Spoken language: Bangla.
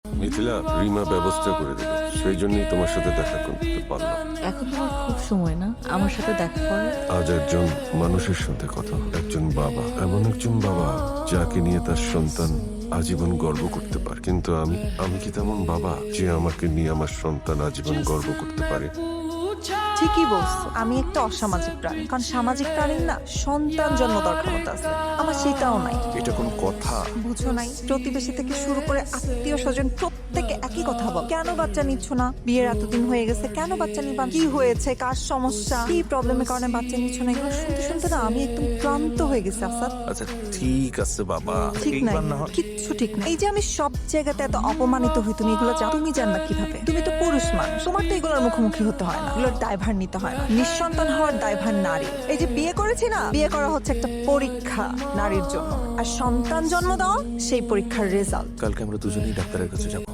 মিথিলা, রিমা ব্যবস্থা করে দিল, সেই জন্যই তোমার সাথে দেখা করতে পারলাম। এখন তোমার খুব সময় না আমার সাথে দেখা করার। আজ একজন মানুষের সাথে কথা হলো। একজন বাবা, এমন একজন বাবা যাকে নিয়ে তার সন্তান আজীবন গর্ব করতে পারে। কিন্তু আমি কি তেমন বাবা যে আমাকে নিয়ে আমার সন্তান আজীবন গর্ব করতে পারে? ঠিকই বলছো, আমি একটা অসামাজিক প্রাণী। কারণ সামাজিক প্রাণীর না সন্তান জন্ম দেওয়ার ক্ষমতা আছে, আমার সেটাও নাই। এটা কোনো কথা? বুঝো নাই, প্রতিবেশী থেকে শুরু করে আত্মীয় স্বজন প্রত্যেকে একই কথা বল। কেন বাচ্চা নিচ্ছ না? বিয়ের এতদিন হয়ে গেছে, কেন বাচ্চা নিবা? কি হয়েছে? কার সমস্যা? কি প্রবলেমের কারণে বাচ্চা নিচ্ছ না? এগুলো শুনতে শুনতে না আমি একদম ক্লান্ত হয়ে গেছি আসাদ। আচ্ছা ঠিক আছে বাবা, ঠিক নাই, এইবার না হয় কিচ্ছু ঠিক নাই। এই যে আমি সব জায়গাতে এত অপমানিত হই, তুমি এগুলো জানো? তুমি জানবা কিভাবে? তুমি তো পুরুষ মানুষ, তোমার তো এগুলোর মুখোমুখি হতে হয় না, এগুলোর দায়ভার নিতে হয় না। নিঃসন্তান হওয়ার দায়ভার নারী। এই যে বিয়ে করেছি না, বিয়ে করা হচ্ছে একটা পরীক্ষা নারীর জন্য, আর সন্তান জন্ম দেওয়া সেই পরীক্ষার রেজাল্ট। কালকে আমরা দুজনেই ডাক্তারের কাছে যাবো।